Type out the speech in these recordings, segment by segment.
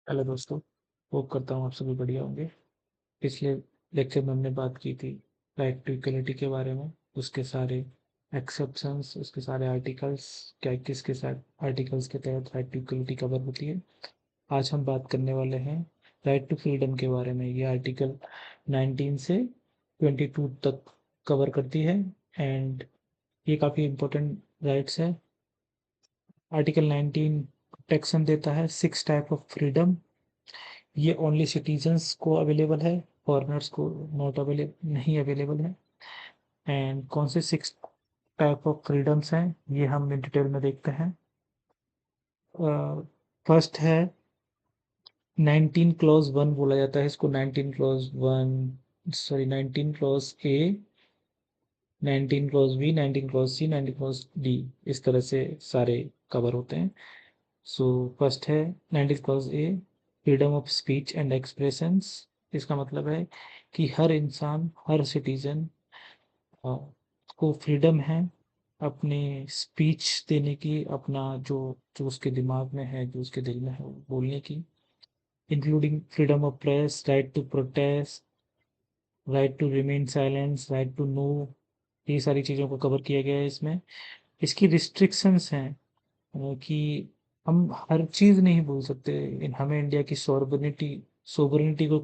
Hello दोस्तों, hope करता हूँ आप सभी बढ़िया होंगे। पिछले लेक्चर में हमने बात की थी राइट टू इक्वलिटी के बारे में, उसके सारे एक्सेप्शंस, उसके सारे आर्टिकल्स, क्या किसके साथ आर्टिकल्स के तहत राइट टू इक्वलिटी कवर होती है। आज हम बात करने वाले हैं राइट टू फ्रीडम के बारे में। ये आर्टिकल 19 से 22 तक कवर करती है एंड ये काफ़ी इम्पोर्टेंट राइट्स है। आर्टिकल 19 प्रोटेक्शन देता है 6 टाइप ऑफ फ्रीडम। ये ओनली सिटीजन्स को अवेलेबल है, फॉरेनर्स को नॉट अवेलेबल, नहीं अवेलेबल है। एंड कौन से 6 टाइप ऑफ फ्रीडम्स हैं ये हम डिटेल में देखते हैं। फर्स्ट है 19 क्लॉज 1 बोला जाता है इसको। 19 clause 1, sorry 19 clause A, 19 clause B, 19 clause C, 19 clause D, इस तरह से सारे कवर होते हैं। सो फर्स्ट है 19 clause A, freedom of speech and expressions. इसका मतलब है कि हर इंसान, हर सिटीजन को फ्रीडम है अपने स्पीच देने की, अपना जो जो उसके दिमाग में है, जो उसके दिल में है, वो बोलने की। Including freedom of press, right to protest, right to remain silence, right to know. ये सारी चीज़ों को कवर किया गया है इसमें। इसकी रिस्ट्रिक्शंस हैं कि हम हर चीज़ नहीं बोल सकते। हमें इंडिया की सोवरेनिटी को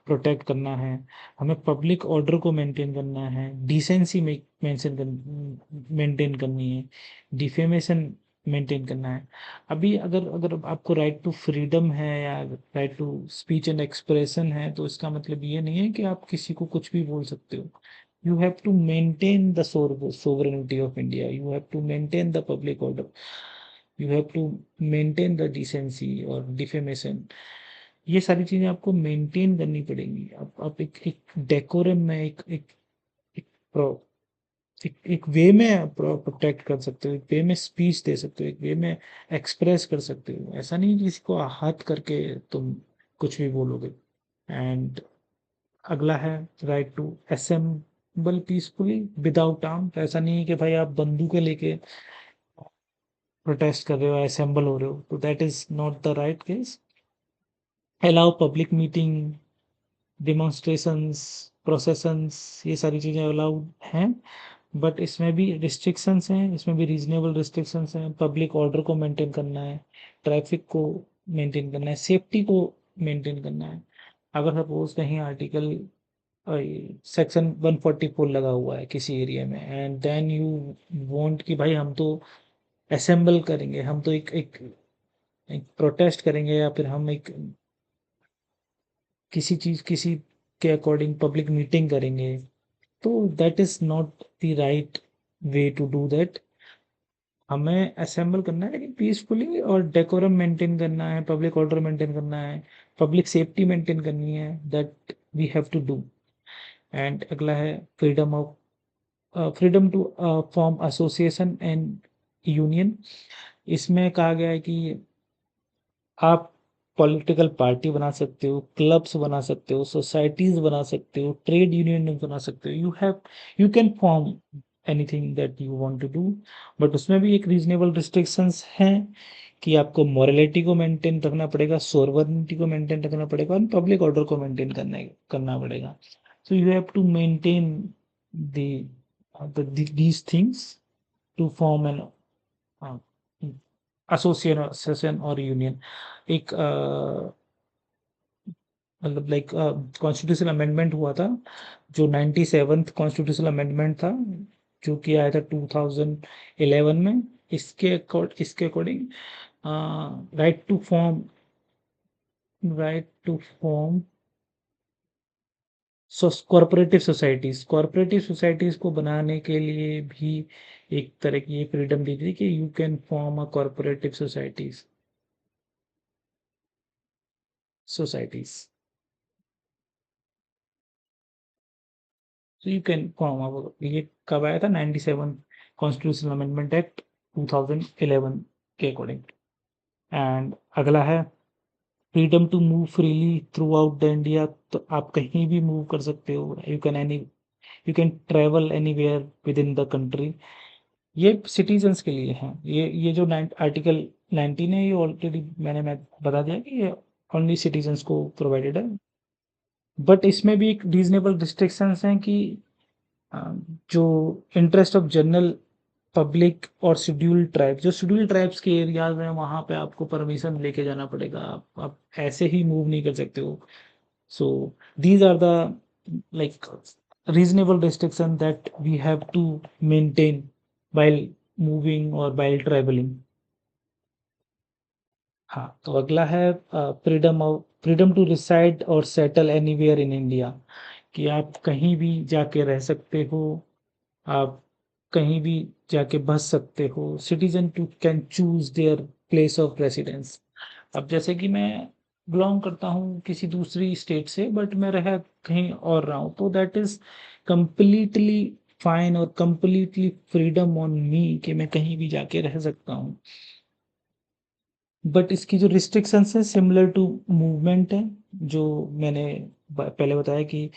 प्रोटेक्ट करना है, हमें पब्लिक ऑर्डर को मेंटेन करना है, डिसेंसी मेंटेन करनी है, डिफेमेशन मेंटेन करना है। अभी अगर अगर आपको राइट टू फ्रीडम है या right to speech and expression है, तो इसका मतलब ये नहीं है कि आप किसी को कुछ भी बोल सकते हो। You have to maintain the sovereignty of India. You have to maintain the public order. You have to maintain the decency और defamation। ये सारी चीजें आपको मेंटेन करनी पड़ेंगी। आप एक डेकोरम में एक, pro- एक वे में प्रोटेक्ट कर सकते हो, एक वे में स्पीच दे सकते हो, एक वे में एक्सप्रेस कर सकते हो। ऐसा नहीं कि किसी को आहत करके तुम कुछ भी बोलोगे। एंड अगला है right to assemble peacefully without arm. ऐसा नहीं है कि भाई आप बंदूकें लेके प्रोटेस्ट कर रहे हो, असेंबल हो रहे हो, तो that is not the right case. Allow public meeting, demonstrations, processions, ये सारी चीज़ें अलाउड हैं। बट इसमें भी रिस्ट्रिक्शंस हैं, इसमें भी रीजनेबल रिस्ट्रिक्शंस हैं। पब्लिक ऑर्डर को मेंटेन करना है, ट्रैफिक को मेंटेन करना है, सेफ्टी को मेंटेन करना है। अगर सपोज कहीं आर्टिकल सेक्शन 144 लगा हुआ है किसी एरिया में, एंड देन यू वांट कि भाई हम तो असेंबल करेंगे, हम तो एक प्रोटेस्ट करेंगे, या फिर हम एक किसी के अकॉर्डिंग पब्लिक मीटिंग करेंगे, तो that is not the right way to do that. हमें असेंबल करना है लेकिन पीसफुली, और डेकोरम मेंटेन करना है, पब्लिक ऑर्डर मेंटेन करना है, पब्लिक सेफ्टी मेंटेन करनी है। That we have to do. And अगला है freedom to form association and union. इसमें कहा गया है कि आप पॉलिटिकल पार्टी बना सकते हो, क्लब्स बना सकते हो, सोसाइटीज बना सकते हो, ट्रेड यूनियन बना सकते हो। You can form anything that you want to do. But उसमें भी एक रीजनेबल रिस्ट्रिक्शंस हैं कि आपको मोरालिटी को मेंटेन रखना पड़ेगा, सोवरेनिटी को मेंटेन रखना पड़ेगा, और पब्लिक ऑर्डर को मेंटेन करना पड़ेगा। So you have to maintain the these things to form an association और यूनियन। एक मतलब लाइक कॉन्स्टिट्यूशनल अमेंडमेंट हुआ था, जो 97th कॉन्स्टिट्यूशनल अमेंडमेंट था, जो कि आया था 2011 में। इसके according right to form corporative societies को बनाने के लिए भी एक तरह की फ्रीडम दी थी कि you can form a corporative societies. So you can form. अब ये कब आया था? 97 कॉन्स्टिट्यूशनल अमेंडमेंट एक्ट 2011 के अकॉर्डिंग। एंड अगला है freedom to move freely throughout the India. तो आप कहीं भी मूव कर सकते हो, you can travel anywhere within the country. ये सिटीजन्स के लिए हैं। ये जो आर्टिकल 19 है, ये ऑलरेडी मैं बता दिया कि ये ओनली सिटीजन्स को प्रोवाइडेड है। बट इसमें भी एक रीजनेबल रिस्ट्रिक्शंस हैं कि अ, जो इंटरेस्ट ऑफ जनरल पब्लिक और शेड्यूल्ड ट्राइब, जो शेड्यूल्ड ट्राइब्स के एरियाज हैं वहाँ पे आपको परमिशन लेके जाना पड़ेगा, आप ऐसे ही मूव नहीं कर सकते हो। So these are the like reasonable restriction that we have to maintain while moving और while ट्रेवलिंग। हाँ, तो अगला है फ्रीडम टू रिसाइड और सेटल एनीवेयर इन इंडिया, कि आप कहीं भी जाके रह सकते हो, आप कहीं भी जाके बस सकते हो। Citizen too can choose their place of residence. अब जैसे कि मैं बिलोंग करता हूँ किसी दूसरी स्टेट से, बट मैं रह कहीं और रहा हूँ, तो दैट इज कंप्लीटली फाइन और कंप्लीटली फ्रीडम ऑन मी कि मैं कहीं भी जाके रह सकता हूँ। बट इसकी जो रिस्ट्रिक्शंस है सिमिलर टू मूवमेंट है, जो मैंने पहले बताया कि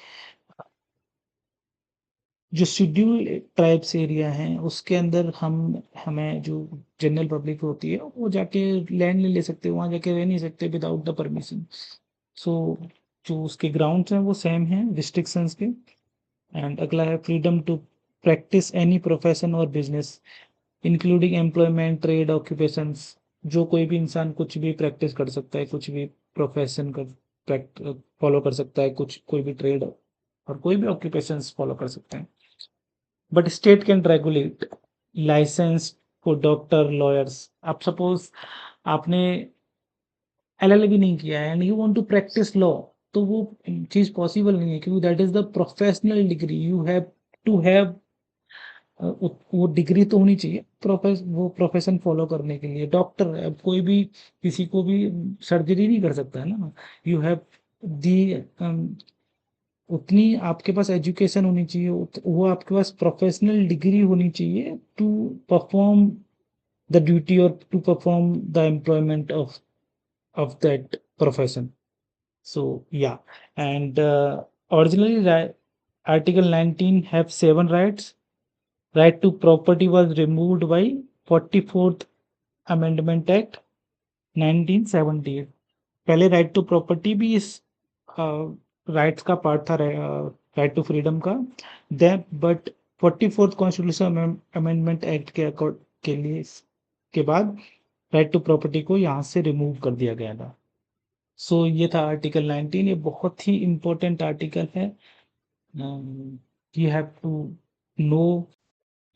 जो शेड्यूल ट्राइब्स एरिया हैं उसके अंदर हम हमें जो जनरल पब्लिक होती है वो जाके लैंड नहीं ले सकते, वहाँ जाके रह नहीं सकते विदाउट द परमिशन। सो जो उसके ग्राउंड्स हैं वो सेम हैं रिस्ट्रिक्शंस के। एंड अगला है freedom to practice any profession और business including employment trade occupations. जो कोई भी इंसान कुछ भी प्रैक्टिस कर सकता है, कुछ भी प्रोफेशन कर फॉलो कर सकता है, कुछ कोई भी ट्रेड और कोई भी ऑक्यूपेशंस फॉलो कर सकते हैं। But state can regulate license for doctor lawyers. आप सपोज आपने एलएलबी नहीं किया है and you want to practise law, तो वो चीज़ पॉसिबल नहीं है, क्योंकि that is the professional degree. You have to have वो डिग्री तो होनी चाहिए वो प्रोफेशन फॉलो करने के लिए। डॉक्टर, अब कोई भी किसी को भी सर्जरी नहीं कर सकता है ना। यू हैव दी उतनी आपके पास एजुकेशन होनी चाहिए, वो आपके पास प्रोफेशनल डिग्री होनी चाहिए टू परफॉर्म द ड्यूटी और to perform the employment of that profession. So या and originally article 19 have 7 rights. Right to property was removed by 44th Amendment Act 1978। पहले राइट टू प्रॉपर्टी भी इस rights का part था, right to freedom का। Then but 44th constitution amendment act के accord के लिए के बाद राइट टू प्रॉपर्टी को यहाँ से रिमूव कर दिया गया था। सो ये था आर्टिकल 19, ये बहुत ही इम्पोर्टेंट आर्टिकल है। You have to know.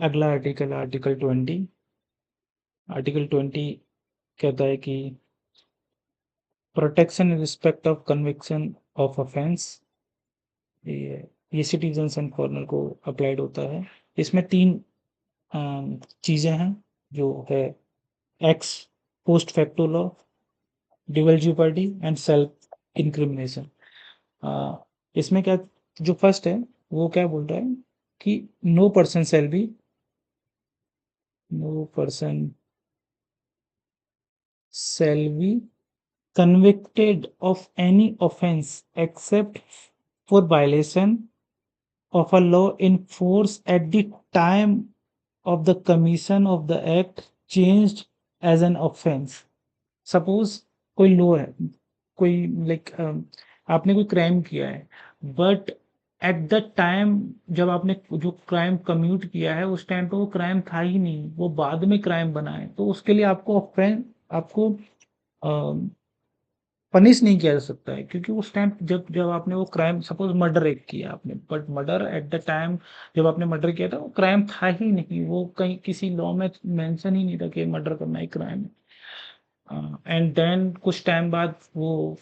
अगला आर्टिकल आर्टिकल 20। आर्टिकल 20 कहता है कि protection in respect of conviction of offence. ये सिटीजन्स एंड फॉरेनर को अप्लाइड होता है। इसमें तीन चीज़ें हैं जो है ex post facto law, dual jeopardy and self incrimination. इसमें क्या, जो फर्स्ट है वो क्या बोल रहा है कि no person shall be convicted of any offense except for violation of a law in force at the time of the commission of the act changed as an offense। Suppose कोई law है, कोई like आपने कोई crime किया है, but at the time जब आपने जो क्राइम कम्यूट किया है उस टाइम पे वो क्राइम था ही नहीं, वो बाद में क्राइम बना है, तो उसके लिए आपको ऑफेंस आपको पनिश नहीं किया जा सकता है, क्योंकि उस टाइम जब जब आपने वो क्राइम सपोज मर्डर एक किया आपने, but murder at the time जब आपने मर्डर किया था वो क्राइम था ही नहीं, वो कहीं किसी लॉ में मेंशन ही नहीं था कि मर्डर करना ही क्राइम है। एंड देन कुछ टाइम बाद वो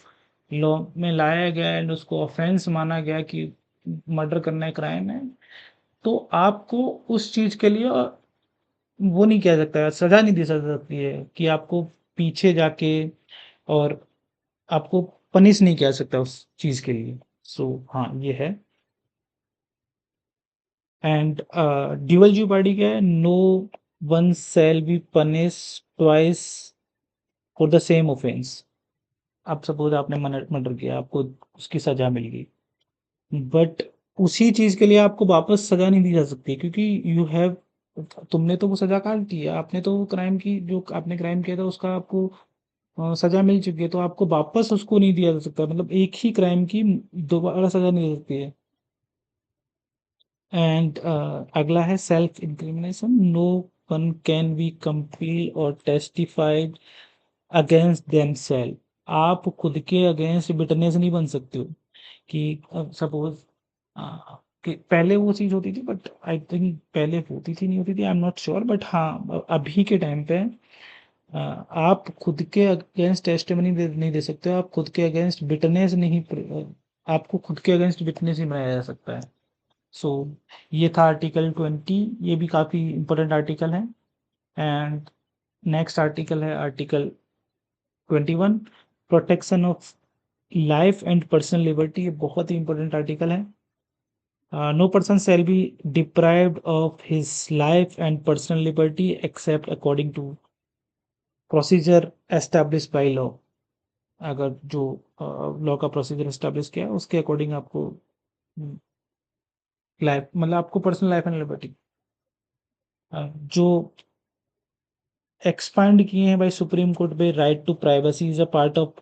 लॉ में लाया गया एंड उसको ऑफेंस माना गया कि मर्डर करना एक क्राइम है, तो आपको उस चीज के लिए वो नहीं किया सकता, सजा नहीं दी सकती है कि आपको पीछे जाके और आपको पनिश नहीं किया जा सकता उस चीज के लिए। सो हाँ ये है। एंड ड्यूअल ज्यूपार्डी क्या है, no one shall be punish twice for the same offence. आप सपोज आपने मर्डर किया, आपको उसकी सजा मिल गई, बट उसी चीज के लिए आपको वापस सजा नहीं दी जा सकती, क्योंकि यू हैव तुमने तो वो सजा काट दी है, आपने तो वो क्राइम की, जो आपने क्राइम किया था उसका आपको सजा मिल चुकी है, तो आपको वापस उसको नहीं दिया जा सकता, मतलब एक ही क्राइम की दोबारा सजा नहीं दे सकती है। एंड अगला है self incrimination. No one can be compel और टेस्टिफाइड अगेंस्ट देमसेल्फ। आप खुद के अगेंस्ट विटनेस नहीं बन सकते हो कि सपोज कि पहले वो चीज होती थी, बट आई थिंक पहले होती थी नहीं होती थी, I am not sure, but हाँ अभी के टाइम पे आप खुद के अगेंस्ट टेस्टिमनी नहीं दे सकते हो, आप खुद के अगेंस्ट विटनेस नहीं आपको खुद के अगेंस्ट विटनेस ही बनाया जा सकता है। सो ये था आर्टिकल 20, ये भी काफ़ी इंपॉर्टेंट आर्टिकल है। एंड नेक्स्ट आर्टिकल है article 21, protection of life and personal liberty. ये बहुत ही इंपॉर्टेंट आर्टिकल है। No person shall be deprived of his life and personal liberty except according to procedure established by law। अगर जो law का procedure establish किया है उसके अकॉर्डिंग आपको लाइफ, मतलब आपको पर्सनल लाइफ एंड लिबर्टी जो एक्सपांड किए हैं भाई सुप्रीम कोर्ट पे। Right to privacy is a part of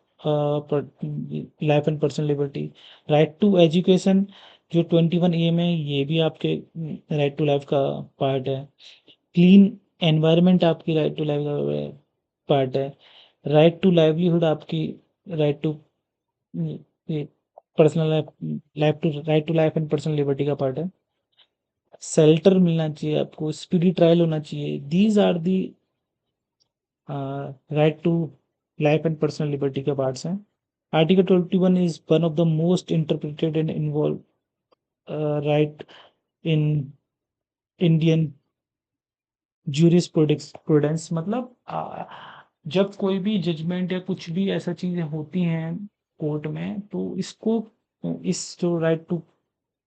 life and personal liberty. Right to education जो 21A में, ये भी आपके राइट टू लाइफ का पार्ट है। क्लीन एनवायरनमेंट आपकी राइट टू लाइफ का पार्ट है। राइट टू लाइवलीहुड आपकी right to personal life, right to life and personal liberty का पार्ट है। शेल्टर मिलना चाहिए आपको, स्पीडी ट्रायल होना चाहिए। These are the right to life and personal liberty के पार्ट्स हैं। Article 21 is one of the most interpreted and involve right in Indian jurisprudence. मतलब जब कोई भी जजमेंट या कुछ भी ऐसा चीजें होती हैं कोर्ट में, तो इसको, इस जो right to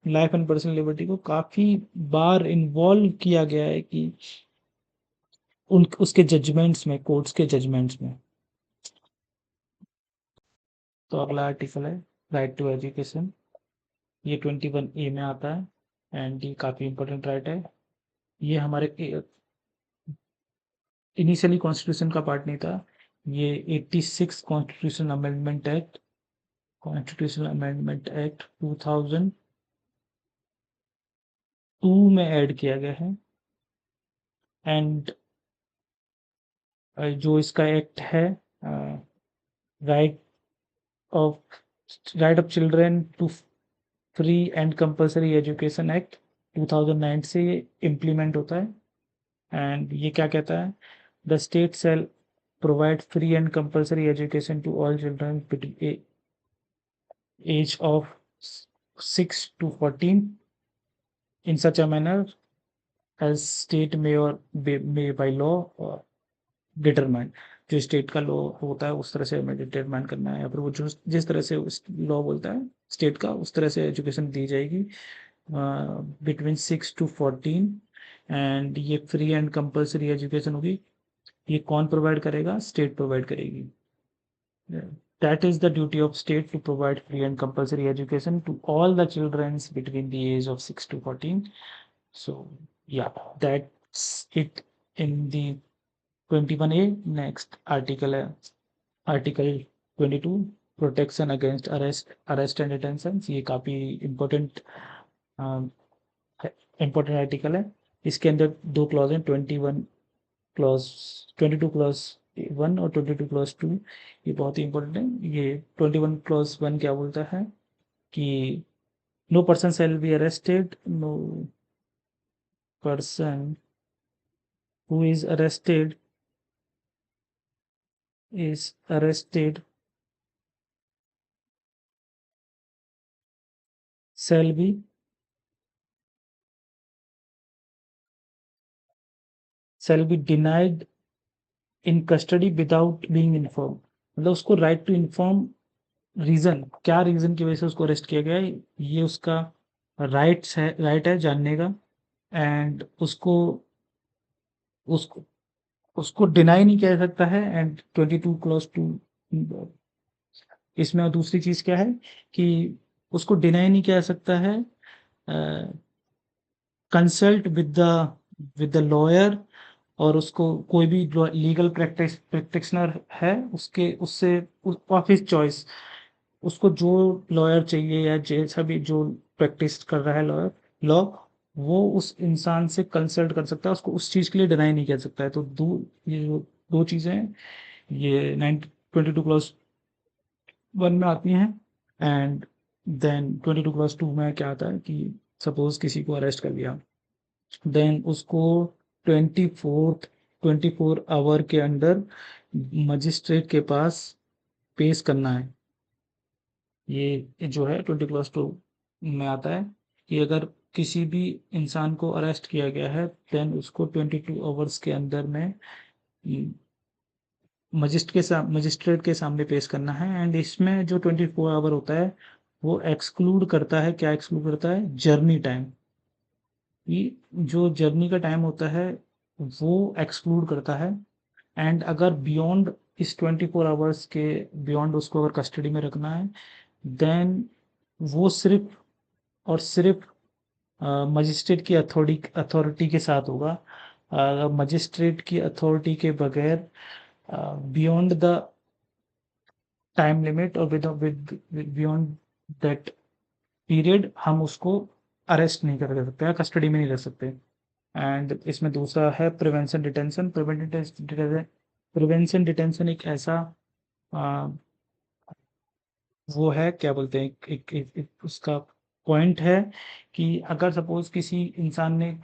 life and personal liberty को काफी बार इन्वॉल्व किया गया है कि उन उसके जजमेंट्स में, कोर्ट्स के जजमेंट्स में। तो अगला आर्टिकल है राइट टू एजुकेशन। ये 21A में आता है एंड ये काफ़ी इंपॉर्टेंट राइट है। ये हमारे इनिशियली कॉन्स्टिट्यूशन का पार्ट नहीं था, ये 86 कॉन्स्टिट्यूशनल अमेंडमेंट एक्ट 2002 में ऐड किया गया है। एंड जो इसका एक्ट है, right of children to free and compulsory education act 2009 से ये इम्प्लीमेंट होता है। एंड ये क्या कहता है, the state shall provide free and compulsory education to all children between age of 6 to 14 in such a manner as state may by law determine. जो state का लॉ होता है उस तरह से हमें डिटरमाइन करना है, या फिर वो जो जिस तरह से लॉ बोलता है स्टेट का, उस तरह से एजुकेशन दी जाएगी बिटवीन 6 to 14। एंड ये फ्री एंड कंपलसरी एजुकेशन होगी। ये कौन प्रोवाइड करेगा, स्टेट प्रोवाइड करेगी। That is the duty of state to provide free and compulsory education to all the children between the age of 6 to 14. So yeah, that's it in the 21A. Next article है article 22, protection against arrest and detention। ये काफ़ी important important article है। इसके अंदर दो clause हैं, 21 clause 22 clause 1 और 22 clause 2। ये बहुत ही इंपॉर्टेंट है। ये 21 क्लॉज 1 क्या बोलता है कि no person shall be arrested, no person who is arrested shall be denied in custody without being inform. मतलब उसको राइट टू इन्फॉर्म रीजन, क्या रीजन की वजह से उसको अरेस्ट किया गया है, ये उसका राइट है जानने का। एंड उसको उसको डिनाई नहीं किया जा सकता है। एंड 22 क्लॉज 2 इसमें दूसरी चीज क्या है कि उसको डिनाई नहीं किया जा सकता है consult with the with the lawyer, और उसको कोई भी लीगल प्रैक्टिशनर है उसके उससे ऑफिस चॉइस, उसको जो लॉयर चाहिए या जैसा भी जो प्रैक्टिस कर रहा है लॉयर लॉ, वो उस इंसान से कंसल्ट कर सकता है, उसको उस चीज़ के लिए डिनाई नहीं कर सकता है। तो ये जो दो चीज़ें हैं, ये 922 क्लॉज 1 में आती हैं। एंड देन 22 क्लॉज 2 में क्या आता है कि सपोज किसी को अरेस्ट कर लिया, देन उसको 24 आवर के अंदर मजिस्ट्रेट के पास पेश करना है। ये जो है 20 क्लास 2 में आता है कि अगर किसी भी इंसान को अरेस्ट किया गया है, देन उसको 22 आवर्स के अंदर में मजिस्ट्रेट के सामने पेश करना है। एंड इसमें जो 24 आवर होता है वो एक्सक्लूड करता है, क्या एक्सक्लूड करता है, जर्नी टाइम। कि जो जर्नी का टाइम होता है वो एक्सक्लूड करता है। एंड अगर बियॉन्ड इस 24 आवर्स के बियॉन्ड उसको अगर कस्टडी में रखना है, देन वो सिर्फ और सिर्फ मजिस्ट्रेट की अथॉरिटी के साथ होगा। मजिस्ट्रेट की अथॉरिटी के बगैर बियॉन्ड द टाइम लिमिट और विद बियॉन्ड दैट पीरियड हम उसको अरेस्ट नहीं कर सकते या कस्टडी में नहीं रख सकते। एंड इसमें दूसरा है प्रिवेंशन डिटेंशन। प्रिवेंशन डिटेंशन एक ऐसा आ, वो है, क्या बोलते हैं, एक उसका पॉइंट है कि अगर सपोज किसी इंसान ने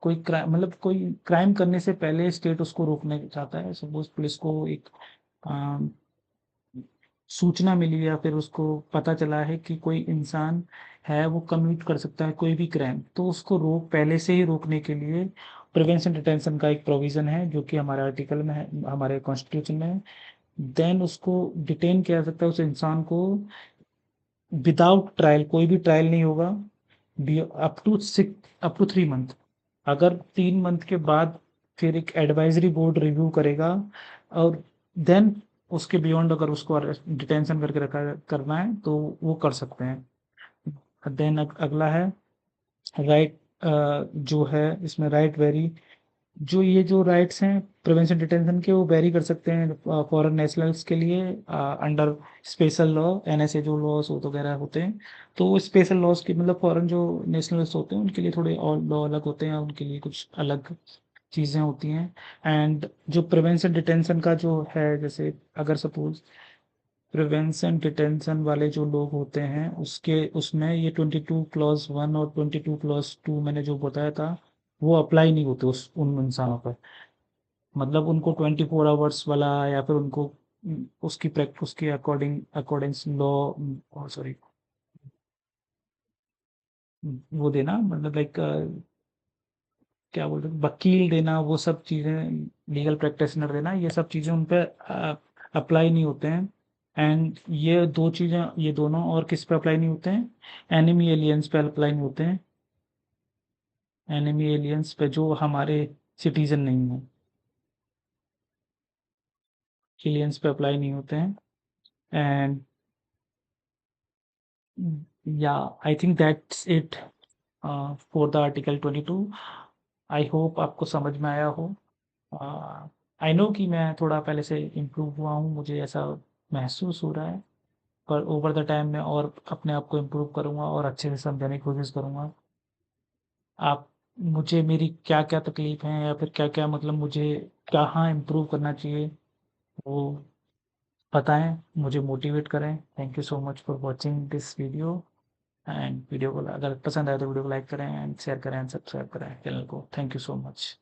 कोई क्राइम, मतलब कोई क्राइम करने से पहले स्टेट उसको रोकने चाहता है, सपोज पुलिस को एक सूचना मिली या फिर उसको पता चला है कि कोई इंसान है वो कमिट कर सकता है कोई भी क्राइम, तो उसको रोक पहले से ही रोकने के लिए प्रिवेंशन डिटेंशन का एक प्रोविजन है जो कि हमारे आर्टिकल में है, हमारे कॉन्स्टिट्यूशन में है। देन उसको डिटेन किया जा सकता है उस इंसान को विदाउट ट्रायल, कोई भी ट्रायल नहीं होगा, अप टू 3 मंथ। अगर 3 मंथ के बाद फिर एक एडवाइजरी बोर्ड रिव्यू करेगा, और देन उसके बियॉन्ड अगर उसको डिटेंशन करके रखा करना है तो वो कर सकते हैं। देन अगला है राइट, जो है इसमें राइट वेरी, जो ये जो राइट्स हैं प्रिवेंशन डिटेंशन के, वो वेरी कर सकते हैं फॉरेन नेशनल्स के लिए अंडर स्पेशल लॉ, एनएसए जो लॉस वगैरह होते हैं। तो स्पेशल लॉस की मतलब फॉरेन जो नेशनल्स होते हैं उनके लिए थोड़े और लॉ अलग होते हैं, उनके लिए कुछ अलग चीज़ें होती हैं। एंड जो प्रिवेंशन डिटेंशन का जो है, जैसे अगर सपोज प्रिवेंशन डिटेंशन वाले जो लोग होते हैं उसके उसमें ये 22 क्लॉज 1 और 22 क्लॉज 2 मैंने जो बताया था वो अप्लाई नहीं होते उस उन इंसानों पर। मतलब उनको 24 आवर्स वाला या फिर उनको उसकी प्रैक्टिस उसके अकॉर्डिंग्स लॉ, सॉरी, वो देना, मतलब लाइक क्या बोलते हैं, वकील देना, वो सब चीज़ें लीगल प्रैक्टिशनर देना, ये सब चीज़ें उन पर अप्लाई नहीं होते हैं। एंड ये दो चीज़ें, ये दोनों और किस पे अप्लाई नहीं होते हैं, एनिमी एलियंस पे अप्लाई नहीं होते हैं। एनिमी एलियंस पे जो हमारे सिटीजन नहीं है, एलियंस पे अप्लाई नहीं होते हैं। एंड या I think that's it for the article 22। I hope आपको समझ में आया हो। आई नो कि मैं थोड़ा पहले से इम्प्रूव हुआ हूँ, मुझे ऐसा महसूस हो रहा है, पर ओवर द टाइम मैं और अपने आप को इम्प्रूव करूँगा और अच्छे से समझाने की कोशिश करूँगा। आप मुझे मेरी क्या क्या तकलीफ हैं या फिर क्या क्या, मतलब मुझे कहाँ इम्प्रूव करना चाहिए, वो बताएं, मुझे मोटिवेट करें। Thank you so much for watching this video. And video को अगर पसंद आए तो वीडियो को लाइक करें एंड शेयर करें एंड सब्सक्राइब करें चैनल को। Thank you so much.